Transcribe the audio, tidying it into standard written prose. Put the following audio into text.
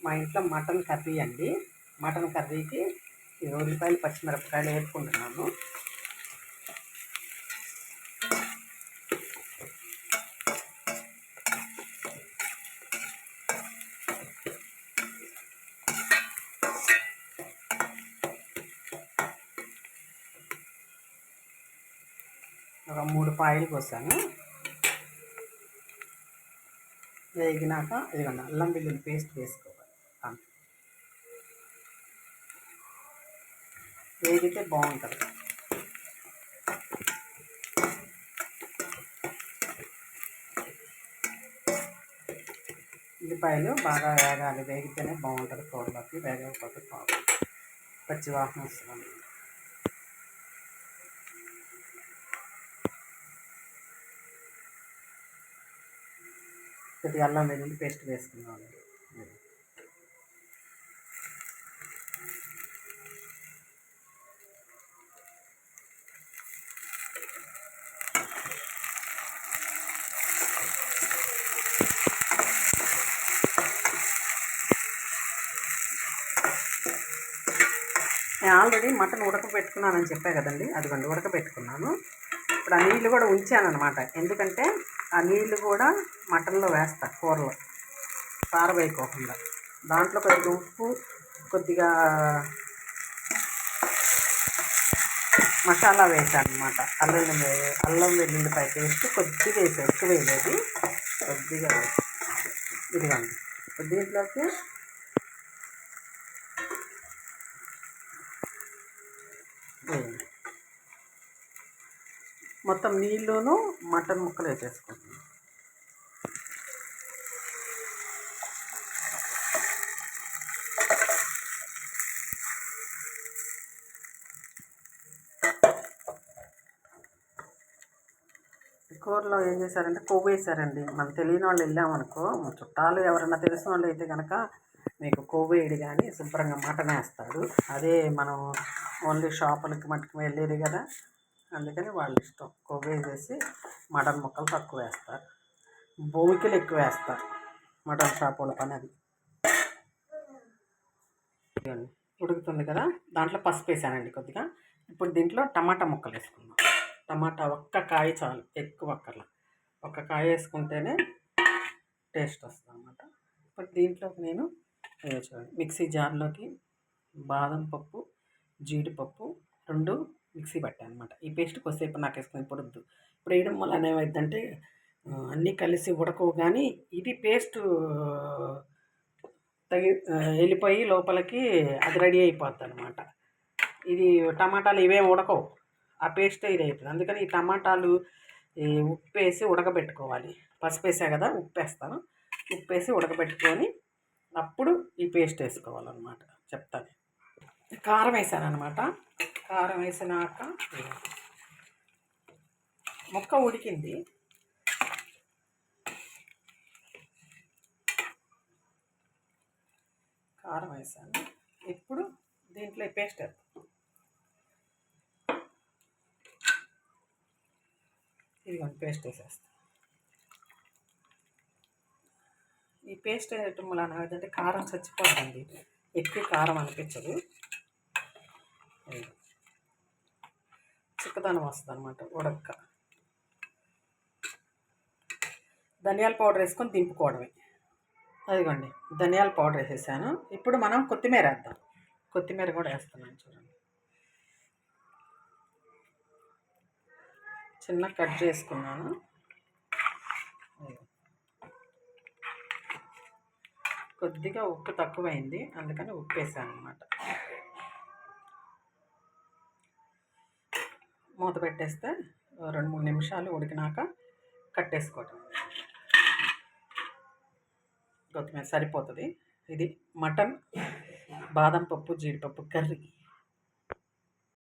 మా ఇంట్లో mutton curry అండి. మటన్ కర్రీకి ఉల్లిపాయలు పచ్చిమిరపకాయలు వేసుకుంటున్నాను. ఒక 3 పాయలు కోసాను. వేగినాక ఇదిగోండి అల్లం వెల్లుల్లి పేస్ట్ వేసుకోవాలి. వేగితే బాగుంటుంది. ఉల్లిపాయలు బాగా వేగాలి, వేగితేనే బాగుంటుంది కూరలోకి. వేగకపోతే బాగుంటుంది, పచ్చి వాసన వస్తుంది. కొద్దిగా అల్లం వెల్లుల్లి పేస్ట్ వేసుకున్నాను. నేను ఆల్రెడీ మటన్ ఉడకబెట్టుకున్నానని చెప్పా కదండి, అదిగోండి ఉడకబెట్టుకున్నాను. ఇప్పుడు ఆ నీళ్ళు కూడా ఉంచాను అనమాట. ఎందుకంటే ఆ నీళ్ళు కూడా మటన్లో వేస్తా, కూరలో పారవేయకోకుండా. దాంట్లో కొద్దిగా ఉప్పు, కొద్దిగా మసాలా వేసాను అనమాట. అల్లం వెల్లుల్లిపాయ పేస్ట్ కొద్దిగా వేసాను, ఎక్కువ వేయలేదు, కొద్దిగా. ఇదిగోండి దీంట్లోకి మొత్తం నీళ్ళును మటన్ ముక్కలు వేసేసుకుంటున్నాను. కూరలో ఏం చేశారంటే కొవ్వు వేసారండి. మనకు తెలియని వాళ్ళు వెళ్ళామనుకో, చుట్టాలు ఎవరన్నా తెలిసిన వాళ్ళు అయితే కనుక మీకు కొవ్వు వేయడు కానీ శుభ్రంగా మటన్ వేస్తాడు. అదే మనం ఓన్లీ షాపులకి మట్టుకు వెళ్ళేది కదా, అందుకని వాళ్ళ ఇష్టం. కొవ్వు వేసేసి మటన్ ముక్కలు తక్కువ వేస్తారు, బొమికలు ఎక్కువ వేస్తారు. మటన్ షాప్ వాళ్ళ పని అది. ఉడుకుతుంది కదా, దాంట్లో పసుపు వేసానండి కొద్దిగా. ఇప్పుడు దీంట్లో టమాటా ముక్కలు వేసుకుందాం. టమాటా ఒక్క కాయ చాలు, ఎక్కువ అక్కర్లా. ఒక్క కాయ వేసుకుంటేనే టేస్ట్ వస్తుంది అన్నమాట. ఇప్పుడు దీంట్లోకి నేను చూడండి మిక్సీ జార్లోకి బాదం పప్పు, జీడిపప్పు 2 మిక్సీ పట్టాను అనమాట. ఈ పేస్ట్ కొద్దిసేపు నాకు వేసుకొని ఇప్పుడు వద్దు. ఇప్పుడు వేయడం వల్ల ఏమైందంటే అన్నీ కలిసి ఉడకవు, కానీ ఇది పేస్ట్ వెళ్ళిపోయి లోపలికి అది రెడీ అయిపోద్ది అనమాట. ఇది టమాటాలు ఇవేం ఉడకవు, ఆ పేస్ట్ ఇది అవుతుంది. అందుకని ఈ టమాటాలు ఈ ఉప్పు వేసి ఉడకబెట్టుకోవాలి. పసుపు వేసా కదా, ఉప్పు వేస్తాను. ఉప్పు వేసి ఉడకబెట్టుకొని అప్పుడు ఈ పేస్ట్ వేసుకోవాలన్నమాట. చెప్తాను. కారం వేసాను అనమాట. కారం వేసినాక ముక్క ఉడికింది. కారం వేసాను. ఇప్పుడు దీంట్లో పేస్ట్ వేస్తాను. ఇదిగోండి పేస్ట్ వేసేస్తాను. ఈ పేస్ట్ వేయటం వలన ఏంటంటే కారం చచ్చిపోతుంది, ఎక్కువ కారం అనిపించదు, చిక్కదనం వస్తుంది అనమాట ఉడక్క. ధనియాల పౌడర్ వేసుకొని దింపుకోవడమే. అదిగోండి ధనియాల పౌడర్ వేసేసాను. ఇప్పుడు మనం కొత్తిమీర వేద్దాం. కొత్తిమీర కూడా వేస్తున్నాను చూడండి. చిన్న కట్ చేసుకున్నాను. కొద్దిగా ఉప్పు తక్కువైంది, అందుకని ఉప్పు వేసాను అనమాట. మూత పెట్టేస్తే 2-3 నిమిషాలు ఉడికినాక కట్టేసుకోవటం. కొత్తిమీర సరిపోతుంది. ఇది మటన్ బాదం పప్పు జీడిపప్పు కర్రీ.